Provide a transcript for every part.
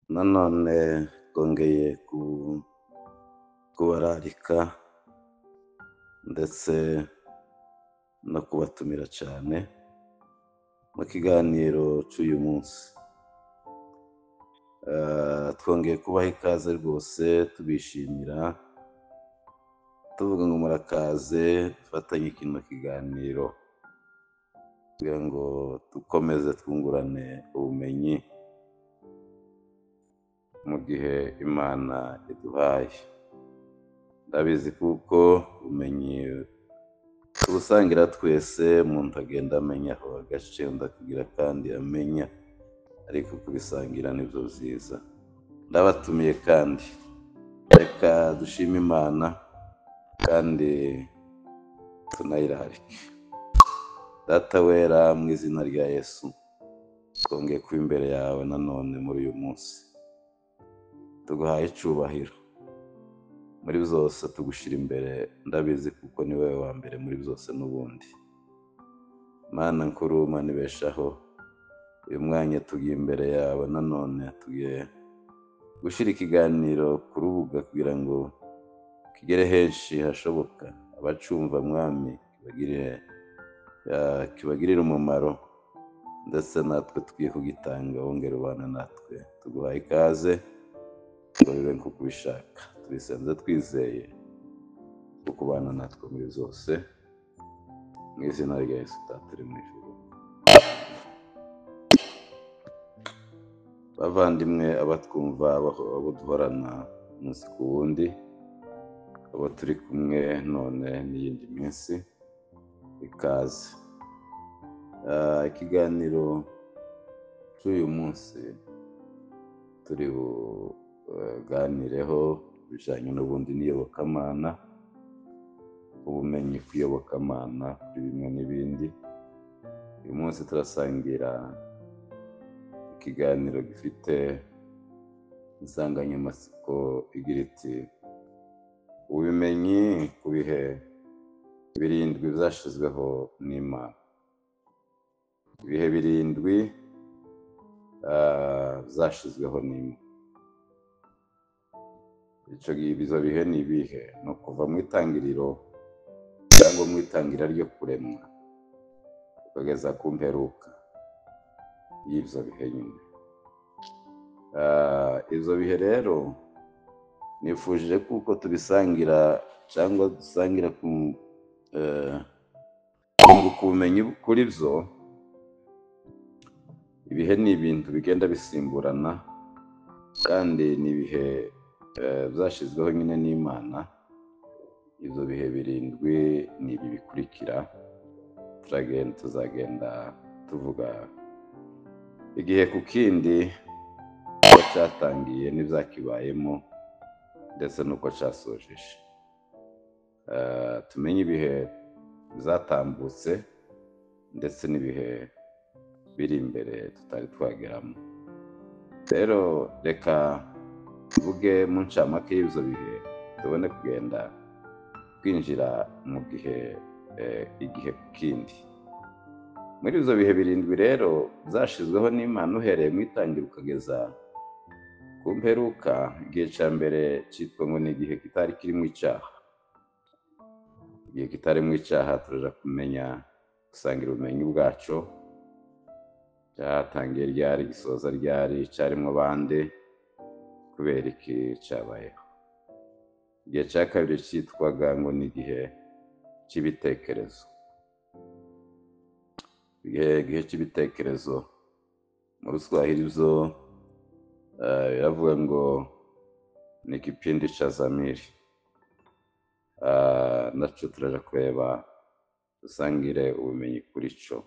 nanone twongeye kubararika ndetse no kubatumira cyane mu kiganiro cy'uyu munsi. Twongeye kubaha ikaze rwose, tubishimira tuvuga ngo murakaze dufatanye kino kiganiro kugira ngo dukomeze twungurane ubumenyi mu gihe Imana iduhaye. Ndabizi kuko ubumenyi tubusangira twese, umuntu agenda amenyaho agace undi akagira kandi amenya, ariko kubisangira nibyo byiza. Ndabatumiye kandi reka dushime Imana kandi tunayirarike. Data wera, mu izina rya Yesu twongeye kuba imbere yawe nanone muri uyu munsi, tuguhaye icyubahiro muri byose, tugushyira imbere. Ndabizi kuko ni wowe wa mbere muri byose n'ubundi. Mana nkuru, Mana ibeshaho, uyu mwanya tugiye imbere yawe nanone, tugiye gushyira ikiganiro ku rubuga kugira ngo kigere henshi hashoboka. Abacumva Mwami kibagirire umumaro, ndetse natwe tugiye kugitanga, wongere ubana natwe. Tuguhaye ikaze ngo bibe nk'uko ubishaka, tubisenze twizeye kuko ubana natwe muri zose, mu izina rya Yesu turi mu ijuru. Bavandimwe, abatwumva, abo duhorana umunsi ku wundi, abo turi kumwe none n'iyindi minsi, ikaze. Ikiganiro cy'uyu munsi turi buganireho bijyanye n'ubundi n'iyobokamana, ubumenyi ku iyobokamana kuri bimwe n'ibindi. Uyu munsi turasangira ikiganiro gifite insanganyamatsiko igira iti ubumenyi ku bihe birindwi byashyizweho n'Imana. Ibihe birindwi byashyizweho n'Imana. Ibyo bihe ni ibihe? Ni ukuva mu itangiriro cyangwa mu itangira ryo kuremwa ukageza ku mperuka y'ibyo bihe nyine. Ibyo bihe rero nifuje kuko tubisangira cyangwa dusangira kunguka ubumenyi kuri byo. Ibihe ni ibintu bigenda bisimburana kandi ni ibihe byashyizweho nyine n'Imana. Ibyo bihe birindwi ni ibi bikurikira. Tuzagenda tuvuga igihe ku kindi, uko cyatangiye n'ibyakibayemo ndetse n'uko cyasojeje. Tumenye ibihe byatambutse ndetse n'ibihe biri imbere tutari twageramo. Rero reka tuvuge mu ncamake y'ibyo bihe, tubone kugenda twinjira mu igihe ku kindi. Muri ibyo bihe birindwi rero byashyizweho n'Imana, uhereye mu itangira ukageza ku mperuka, igihe cya mbere cyitwa ngo ni igihe kitari kirimo icyaha. Igihe kitarimo icyaha turaja kumenya, gusangira ubumenyi bwacu. Cyatangiye ryari, gisoza ryari, cyarimo bande, kubera iki cyabayeho. Igihe cya kabiri cyitwaga ngo ni igihe cy'ibitekerezo. Igihe cy'ibitekerezo mu Ruswahili byo biravuga ngo ni kipindi cha zamiri. Nacyo turaja kureba, dusangire ubumenyi kuri cyo.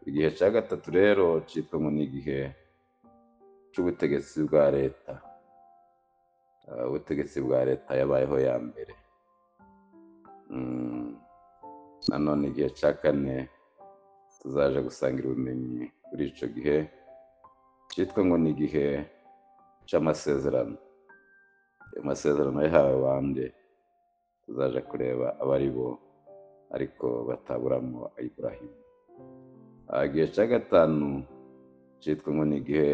Igihe cya gatatu rero cyitwa ngo ni igihe cy'ubutegetsi bwa leta. Ubutegetsi bwa leta yabayeho ya mbere. Nanone igihe cya kane tuzaje gusangira ubumenyi kuri icyo gihe, cyitwa ngo ni igihe cy'amasezerano. Ayo masezerano yahawe bande, tuzaje kureba abari bo, ariko bataburamo Aburahamu. Igihe cya gatanu cyitwa ngo ni igihe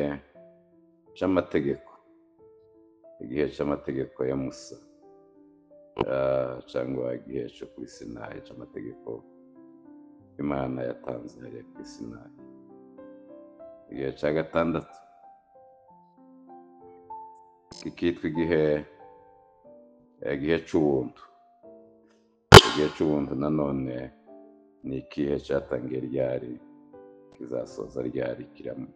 c'amategeko, igihe c'amategeko ya Musa, cyangwa igihe cyo kuri Sinayi c'amategeko Imana yatanze hariya kuri Sinayi. Igihe ca gatandatu kikitwa igihe c'ubuntu. Igihe c'ubuntu nanone ni ikihe catangiye ryari, kizasoza ryari,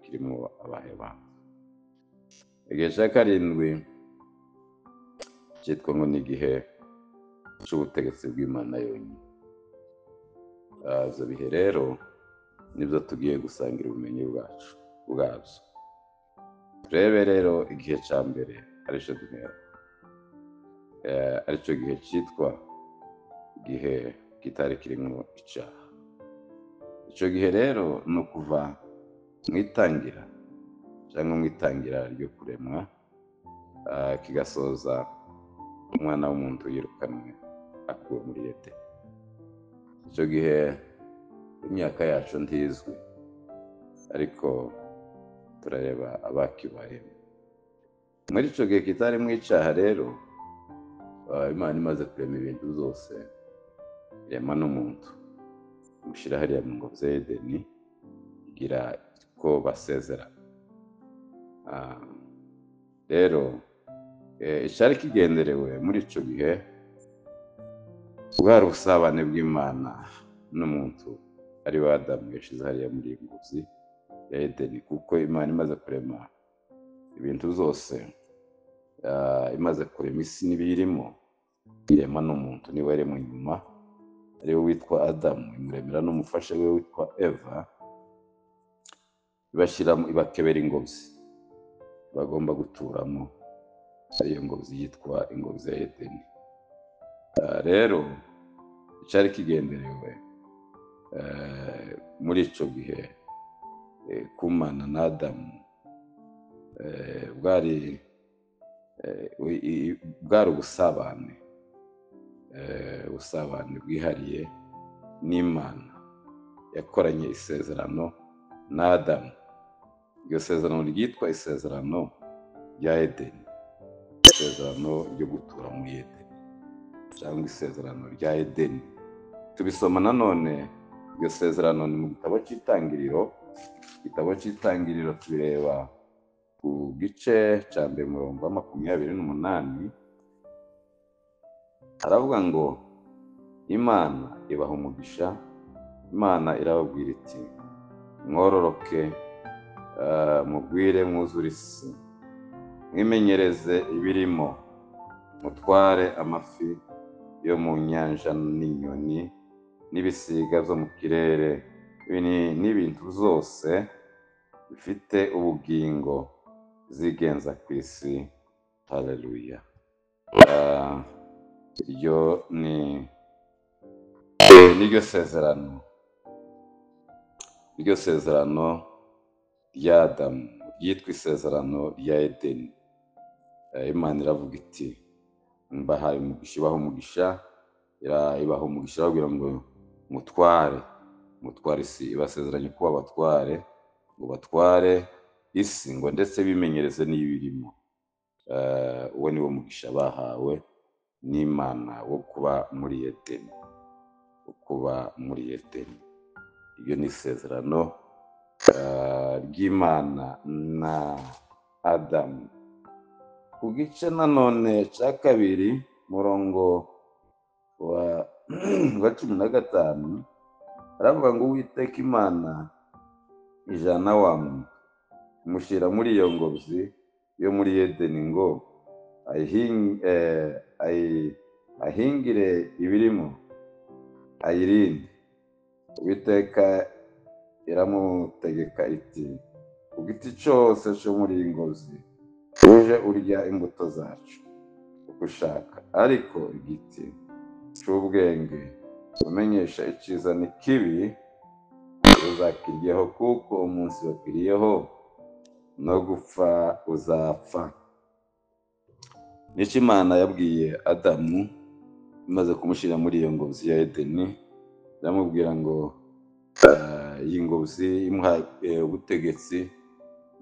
kirimwo abahe bantu. Igihe ca karindwi citwa ngo ni igihe c'ubutegetsi bw'Imana yonyine. Ivyo bihe rero nibyo tugiye gusangira ubumenyi bwabyo. Turebe rero igihe ca mbere arico duhera, arico gihe citwa igihe kitari kirimwo icaha. Ico gihe rero ni ukuva mw'itangira cyangwa mw'itangira ryo kuremwa, kigasoza umwana w'umuntu yirukanwe akuwe muri Edeni. Ico gihe imyaka yacu ntizwi, ariko turareba abakibayemo. Muri ico gihe kitarimwo icaha rero, Imana imaze kurema ibintu byose, irema n'umuntu, imushira hariya mu ngobyi ya Edeni, igira ko basezerana. Rero icari kigenderewe muri ico gihe bwari ubusabane bw'Imana n'umuntu ari we Adamu yashize hariya muri iyi ngobyi ya Edeni, kuko Imana imaze kurema ibintu byose, imaze kurema isi n'ibiyirimo, irema n'umuntu niwe yaremwe inyuma, ariwe witwa Adamu, imuremera n'umufasha we witwa Eva, ibakebera ingobyi bagomba guturamo, ariyo ngobyi yitwa ingobyi ya Edeni. Rero icari kigenderewe muri ico gihe kumana na Adamu, bwari ubusabane bwihariye n'Imana yakoranye isezerano na Adamu. Iryo sezerano ryitwa isezerano rya Edeni, isezerano ryo gutura muri Edeni, cyangwa isezerano rya Edeni. Tubisoma nanone iryo sezerano ni mu gitabo c'Itangiriro. Igitabo c'Itangiriro tubireba ku gice ca mbere umurongo wa 28. Haravuga ngo Imana ibaha umugisha, Imana irababwira iti mwororoke, mugwire mwuzure isi, mwimenyereze ibirimo, mutware amafi yo mu nyanja n'inyoni n'ibisiga vyo mu kirere n'ibintu vyose bifite ubugingo zigenza kw'isi. Haleluya. Iryo niryo sezerano rya Adamu, ryitwa isezerano rya Edeni. Imana iravuga iti mbahaye umugisha, ibaha umugisha, irababwira ngo mutware isi, ibasezeranye kuba abatware, ngo batware isi, ngo ndetse bimenyereze n'ibirimo. Uwo ni wo mugisha bahawe n'Imana wo kuba muri Edeni, Iryo ni isezerano ry'Imana na Adamu. Ku gice nanone ca kabiri murongo wa 15 aravuga ngo Uwiteka Imana ijana wa muntu, imushira muri iyo ngobyi yo muri Edeni ngo ayihingire ibirimo, ayirinde. Uwiteka iramutegeka iti ku giti cose co muri iyi ngobyi uje urya imbuto zacu uko ushaka, ariko igiti c'ubwenge umenyesha iciza n'ikibi uzakiryaho, kuko umunsi wakiriyeho no gupfa uzapfa. Nico Imana yabwiye Adamu imaze kumushira muri iyo ngobyi ya Edeni, iramubwira ngo iyi ngobyi imuhaye ubutegetsi,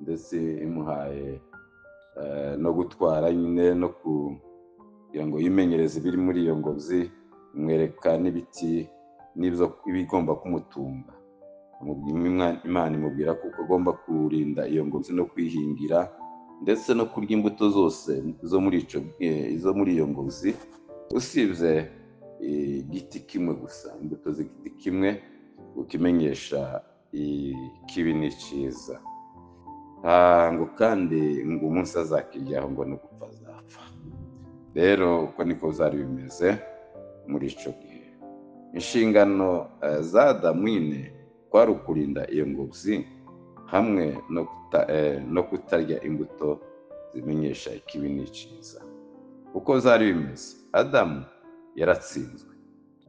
ndetse imuhaye no gutwara nyine no kugira ngo yimenyereze ibiri muri iyo ngobyi, imwereka n'ibiti ibigomba kumutunga. Imana imubwira ko agomba kurinda iyo ngobyi no kwihingira ndetse no kurya imbuto zose zo muri iyo ngobyi, usibye igiti kimwe gusa, imbuto z'igiti kimwe, ukimenyesha ikibi n'icyiza. ngo kandi ngo umunsi azakiryaho ngo no gupfa azapfa. Rero uko niko byari bimeze muri icyo gihe. Inshingano za Adamu nyine kwari ukurinda iyo ngobyi hamwe no kutarya imbuto zimenyesha ikibi n'icyiza. Uko byari bimeze, Adamu yaratsinzwe.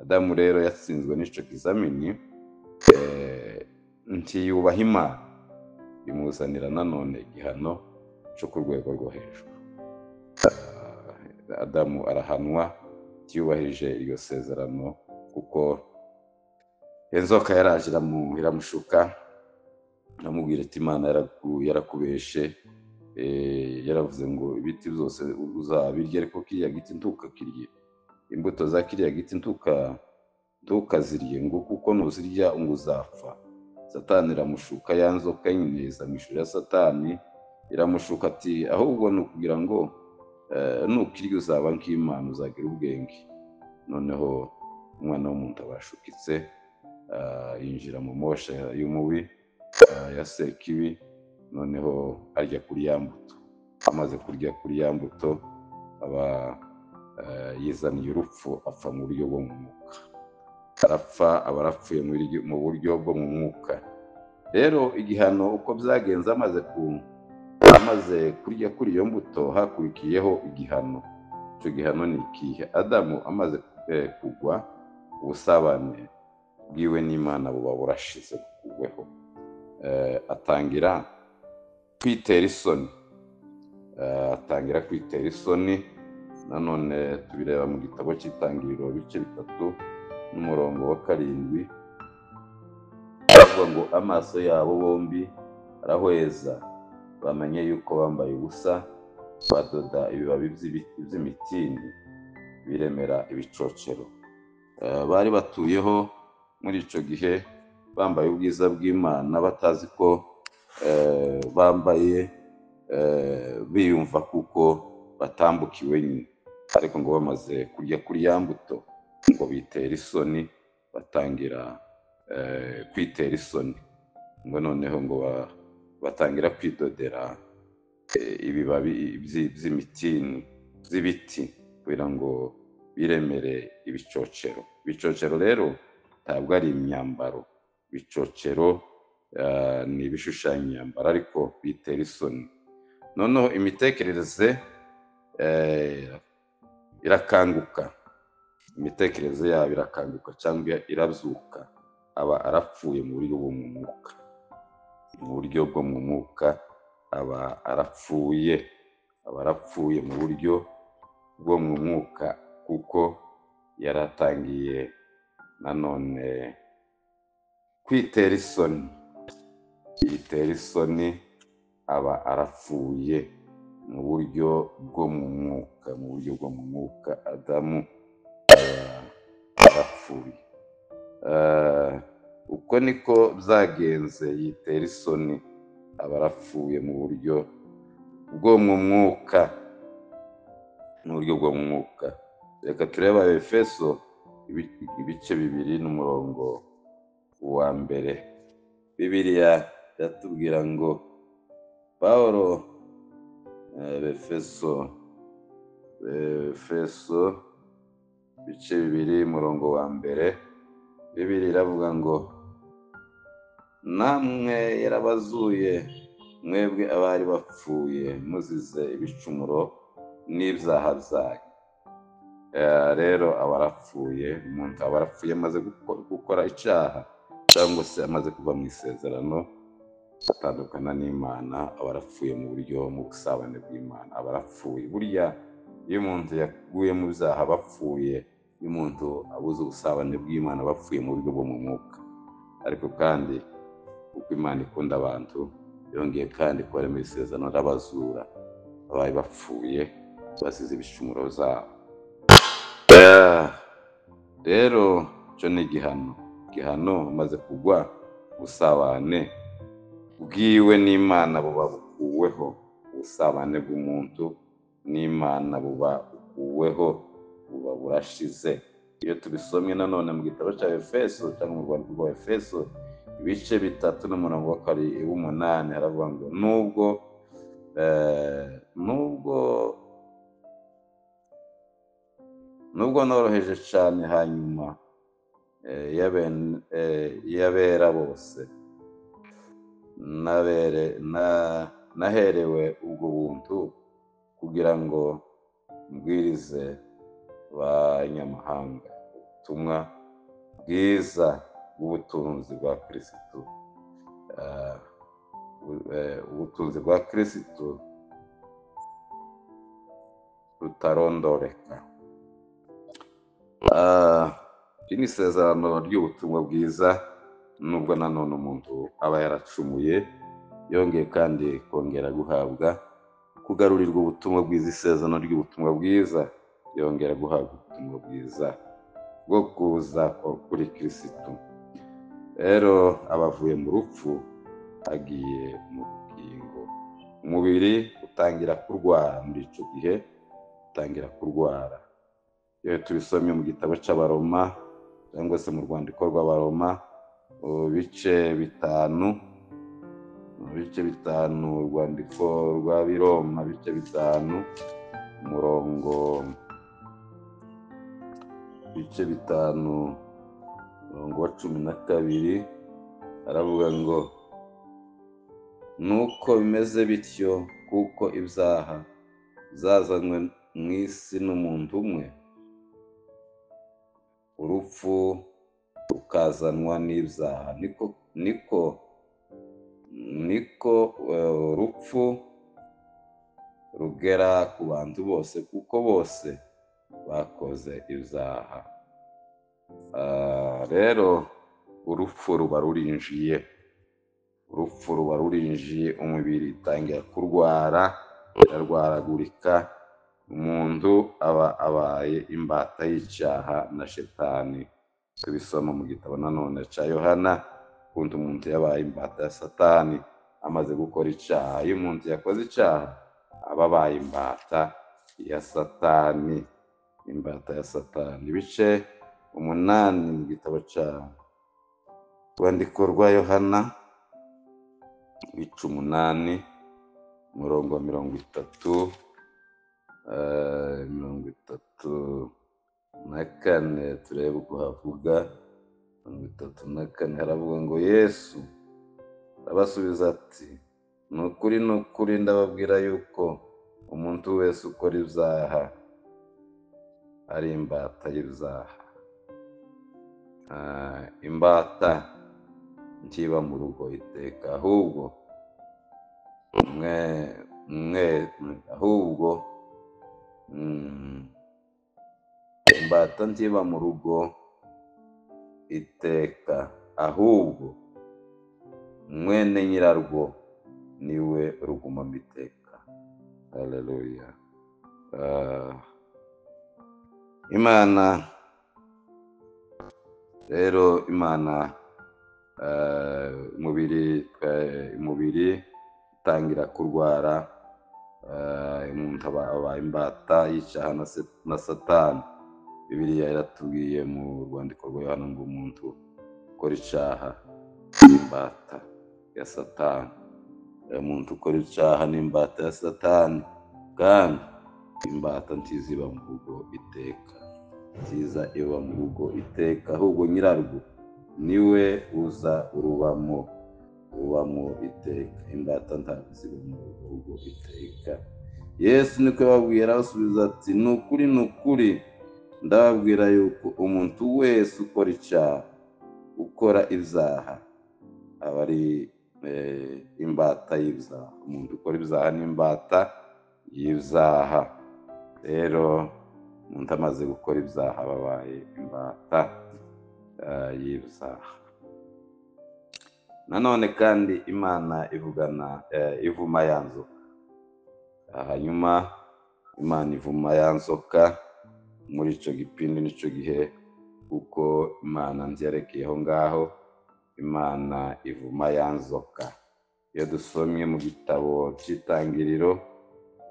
Adamu rero yatsinzwe n'icyo kizamini, ntiyubaha Imana, bimuzanira nanone igihano cyo ku rwego rwo hejuru. Adamu arahanwa, ntiyubahirije iryo sezerano, kuko inzoka yaraje iramushuka, aramubwira ati Imana yarakubeshe, yaravuze ngo ibiti byose uzabirya, ariko kiriya giti ntukakirye, imbuto za kiriya giti ntukazirye, ngo kuko nuzirya ngo uzapfa. Satani iramushuka, ya nzoka nyine iza mu ishusho ya Satani, iramushuka ati ahubwo ni ukugira ngo nukirya uzaba nk'Imana, uzagira ubwenge. Noneho umwana w'umuntu abashukitse, yinjira mu mosha y'umubi ya Sekibi, noneho arya kuri ya mbuto. Amaze kurya kuri ya mbuto, aba yizaniye urupfu, apfa mu buryo bwo mu mwuka. Arapfa, aba arapfuye mu buryo bwo mu mwuka. Rero igihano uko byagenze, amaze kurya kuri iyo mbuto, hakurikiyeho igihano. Icyo gihano ni ikihe? Adamu amaze kugwa, ubusabane bwiwe n'Imana buba burashize, bukugweho. Atangira kwitera isoni. Nanone tubireba mu gitabo cy'Itangiriro ibice 3:7, avuga ngo amaso yabo bombi arahweza, bamenye yuko bambaye ubusa, badoda ibibabi by'imitini, biremera ibicocero. Bari batuyeho muri icyo gihe bambaye ubwiza bw'Imana, batazi ko bambaye biyumva kuko batambukiwe nyine, ariko ngo bamaze kurya kuri ya mbuto ngo bitera isoni, batangira kwitera isoni, ngo noneho ngo batangira kwidodera ibibabi by'imitini z'ibiti kugira ngo biremere ibicocero. Ibicocero rero ntabwo ari imyambaro, ibicocero ni ibishushanyo imyambaro, ariko bitera isoni. Noneho imitekerereze irakanguka, imitekerereze yabo irakanguka cyangwa irabyuka, aba arapfuye mu buryo bwo mu mwuka. Mu buryo bwo mu mwuka aba arapfuye mu buryo bwo mu mwuka, kuko yaratangiye nanone kwitera isoni, yitera isoni, aba arapfuye mu buryo bwo mu mwuka. Mu buryo bwo mu mwuka Adamu arapfuye. Uko niko byagenze, yitera isoni, aba arapfuye mu buryo bwo mu mwuka. Mu buryo bwo mu mwuka. Reka turebe Efeso ibice 2:1. Bibiliya iratubwira ngo Pawulo, Efeso ibice 2:1, Bibiliya iravuga ngo namwe yarabazuye mwebwe abari bapfuye muzize ibicumuro n'ibyaha byanyu. Rero aba arapfuye, umuntu aba arapfuye amaze gukora icyaha, cyangwa se amaze kuva mu isezerano atandukana n'Imana, aba arapfuye mu buryo mu busabane bw'Imana, aba arapfuye. Burya iyo umuntu yaguye mu byaha aba apfuye, iyo umuntu abuze ubusabane bw'Imana aba apfuye mu buryo bwo mu mwuka. Ariko kandi kuko Imana ikunda abantu, yongeye kandi kubaremera isezerano arabazura, bari bapfuye basize ibicumuro zabo. Eh, rero cyo ni igihano umaze kugwa, ubusabane bwiwe n'Imana buba bukuweho, ubusabane bw'umuntu n'Imana buba bukuweho, buba burashize. Iyo tubisomye nanone mu gitabo cya Efeso cyangwa mu rwandiko rwa Efeso ibice 3 n'umurongo wa 8 haravuga ngo nubwo noroheje cyane hanyuma y'abera bose naherewe ubwo buntu kugira ngo mbwirize abanyamahanga ubutumwa bwiza bw'ubutunzi bwa Kristo, ubutunzi bwa Kristo rutarondoreka. Iri ni isezerano ry'ubutumwa bwiza, nubwo nanone umuntu aba yaracumuye yongeye kandi kongera guhabwa kugarurirwa ubutumwa bwiza. Isezerano ry'ubutumwa bwiza yongera guhabwa ubutumwa bwiza bwo kuza kuri Kristo. Rero abavuye mu rupfu agiye mu bugingo. Umubiri utangira kurwara muri icyo gihe, utangira kurwara. Iyo tubisomye mu gitabo cy'Abaroma cyangwa se mu rwandiko rw'Abaroma bice 5, urwandiko rw'Abiroma bice 5 umurongo wa 12 aravuga ngo nuko bimeze bityo kuko ibyaha zazanywe mu isi n'umuntu umwe, urupfu rukazanwa n'ibyaha, niko urupfu rugera ku bantu bose kuko bose bakoze ibyaha. Rero urupfu ruba rurinjiye, umubiri utangira kurwara, urarwaragurika, umuntu aba abaye imbata y'icyaha na Shetani. Tubisoma mu gitabo nanone cya Yohana, ukuntu umuntu yabaye imbata ya Satani amaze gukora icyaha. Iyo umuntu yakoze icyaha aba abaye imbata ya Satani, Ibice 8 mu gitabo cya rwandiko rwa Yohana, ibice 8 umurongo wa 34 turebe uko havuga. 34 haravuga ngo Yesu arabasubiza ati ni ukuri ndababwira yuko umuntu wese ukora ibyaha ari imbata y'ibyaha. Imbata ntiba mu rugo iteka, ahubwo imbata ntiba mu rugo iteka, ahubwo mwene nyirarwo niwe rugumamo iteka. Haleluya. Imana umubiri utangira kurwara, umuntu aba imbata y'icyaha na Satani. Bibiliya iratubwiye mu rwandiko rwa Yohana ngo umuntu ukora icyaha n'imbata ya Satani. Umuntu ukora icyaha n'imbata ya Satani, kandi imbata ntiziba mu rugo iteka, iba mu rugo iteka, ahubwo nyirarwo niwe uza urubamo iteka. Imbata ntabwo ziba mu rugo iteka. Yesu niko yababwiye, arabasubiza ati ni ukuri ndababwira yuko umuntu wese ukora ibyaha aba ari imbata y'ibyaha. Umuntu ukora ibyaha n'imbata y'ibyaha. Rero umuntu amaze gukora ibyaha aba abaye imbata y'ibyaha. Nanone kandi Imana ivuma ya nzoka. hanyuma Imana ivuma ya nzoka muri ico gipindi n'ico gihe, kuko Imana ntiyarekeyeho ngaho, Imana ivuma ya nzoka. Iyo dusomye mu gitabo c'Itangiriro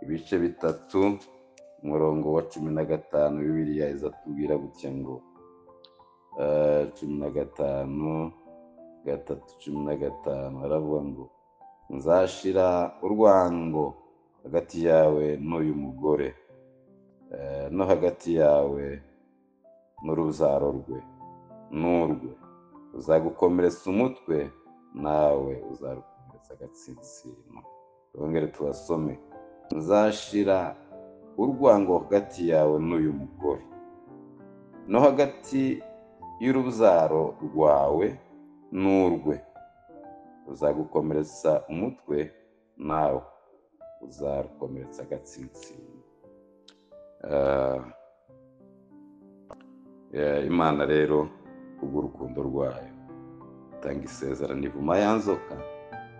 ibice 3 umurongo wa 15 Bibiliya izatubwira gutya ngo 15:3-15 haravuga ngo nzashira urwango hagati yawe n'uyu mugore no hagati yawe n'urubyaro rwe n'urwe, uzagukomeretsa umutwe nawe uzarukomeretsa agatsinsino. Twongere tubasome, nzashira urwango hagati yawe n'uyu mugore no hagati y'urubyaro rwawe n'urwe, uzagukomeretsa umutwe nawe uzarukomeretsa agatsinsino. Imana rero kubw'urukundo rwayo itanga isezerano ivuma ya nzoka,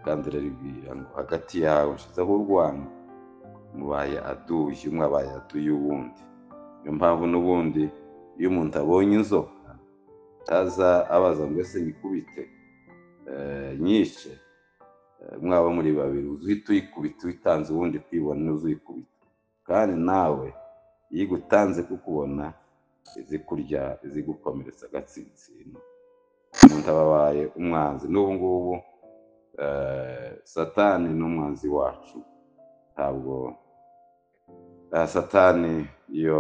kandi rero ibwira ngo hagati yawe nshizeho urwango, mubaye aduye, umwe abaye aduye uwundi. Niyo mpamvu n'ubundi iyo umuntu abonye inzoka aza abaza ngo ese nyikubite nyishe, mwaba muri babiri uzihita uyikubita witanze uwundi kwibona n'uzuyikubita, kandi nawe iyo igutanze kukubona izikurya izigukomeretsa agatsinsino. Umuntu ababaye umwanzi. N'ubu ngubu Satani n'umwanzi wacu. Ntabwo Satani iyo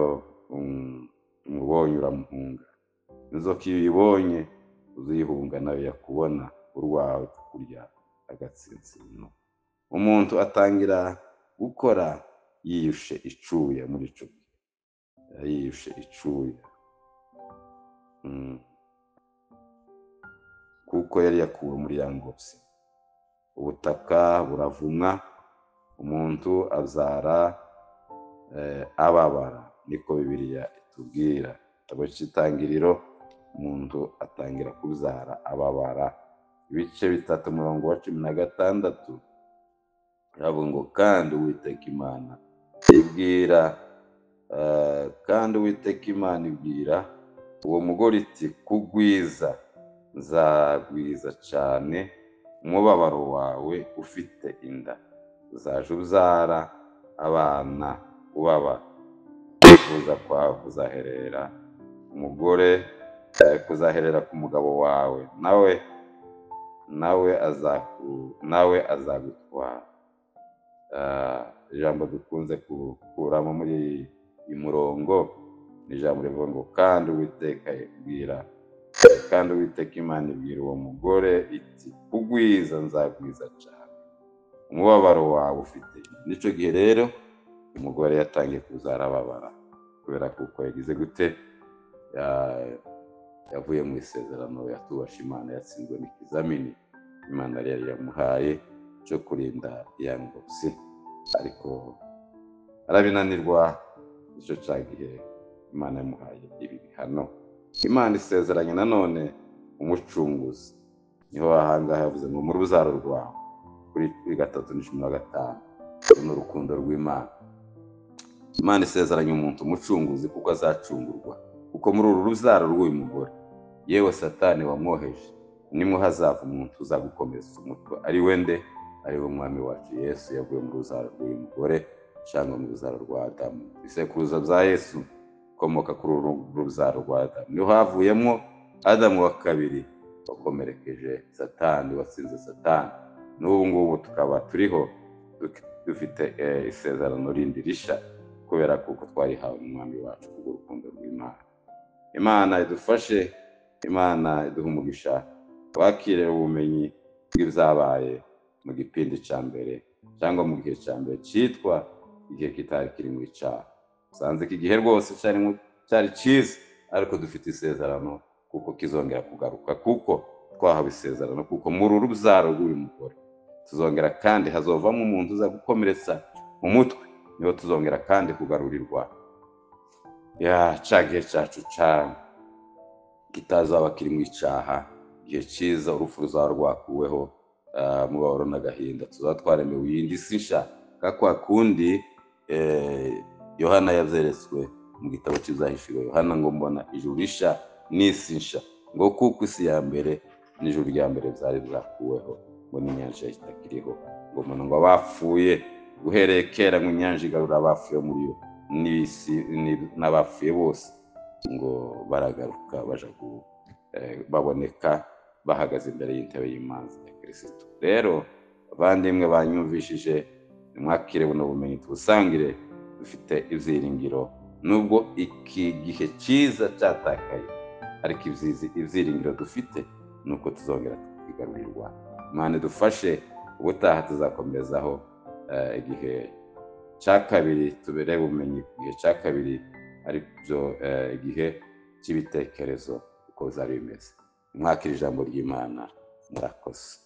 umubonye uramuhunga, inzoka iyo uyibonye uzuyihunga nayo yakubona urwawe kukurya agatsinsino. Umuntu atangira gukora yiyushe icuya muri ico gihe, yiyushe icuya kuko yari yakuwe muri ya ngobyi. Ubutaka buravumwa, umuntu azara ababara, niko Bibiliya itubwira. Igitabo c'Itangiriro umuntu atangira kubyara ababara. Ibice 3 umurongo wa 16 haravuga ngo kandi Uwiteka Imana ibwira uwo mugore iti kugwiza nzagwiza cane umubabaro wawe ufite inda, uzaja ubyara abana ubabara, kwifuza kwawe kuzaherera ku mugabo wawe, nawe azagutwara. Ijambo dukunze gukuramo muri iyi murongo ni ijambo rivuga ngo kandi Uwiteka Imana ibwira uwo mugore iti kugwiza nzagwiza cane umubabaro wawe ufite inda. Nico gihe rero umugore yatangiye kuzara ababara, kubera kuko yagize gute, yavuye mu isezerano, yatubasha Imana, yatsinzwe n'ikizamini Imana yari yamuhaye cyo kurinda iya ngobyi, ariko arabinanirwa. Ico cagihe Imana yamuhaye ibi bihano. Imana isezeranye nanone umucunguzi. Niho ahangaha yavuze ngo mu rubyaro rwawe, kuri 3:15 n'urukundo rw'Imana. Imana isezeranye umuntu umucunguzi kuko azacungurwa, kuko muri uru rubyaro rw'uyu mugore yewe Satani wamwoheje nimwe hazava umuntu uzagukomeretsa umutwe, ari we nde? Ari we Umwami wacu Yesu, yavuye mu rubyaro rw'uyu mugore cyangwa mu rubyaro rwa Adamu. Isekuruza bya Yesu ukomoka kuri uru rubyaro rwa Adamu, niho havuyemo Adamu wa kabiri wakomerekeje Satani, watsinze Satani. N'ubu ngubu tukaba turiho dufite isezerano rindi risha, kubera kuko twarihawe n'Umwami wacu kubw'urukundo rw'Imana. Imana idufashe, Imana iduha umugisha, twakire ubumenyi bw'ibyabaye mu gipindi ca mbere cyangwa mu gihe ca mbere cyitwa igihe kitari kiri mu icaha. Usanze iki gihe rwose cyari cyiza, ariko dufite isezerano kuko kizongera kugaruka, kuko twahawe isezerano, kuko muri uru rubyaro rw'uyu mugore tuzongera kandi hazovamo umuntu uza gukomeretsa mu mutwe, niho tuzongera kandi kugarurirwa ca gihe cacu kitazaba kiri mu icaha, igihe cyiza, urupfu ruzaba rwakuweho, mubabaro n'agahinda, tuzaba twaremewe iyindi si nsha, kwa kundi Yohana yavyeretswe mu gitabo cy'Ivyahishuriwe Yohana ngo mbona ijuru risha n'isi nsha, ngo kuko isi ya mbere n'ijuru rya mbere vyari vyakuweho, ngo n'inyanja itakiriho, ngo mbona ngo abapfuye guhereye kera ngo inyanja igarura abapfuye muri yo, n'isi n'abapfuye bose ngo baragaruka baja baboneka bahagaze imbere y'intebe y'imanza ya Kristo. Rero abandimwe banyumvishije, nimwakire buno bumenyi tubusangire, dufite ivyiringiro nubwo iki gihe ciza catakaye, ariko ivyiringiro dufite nuko tuzongera tukigarurirwa. Imana idufashe, ubutaha tuzakomezaho igihe ca kabiri, tubereye ubumenyi ku gihe ca kabiri, arivyo igihe c'ibitekerezo uko bizaba bimeze. Mwakire ijambo ry'Imana, murakoze.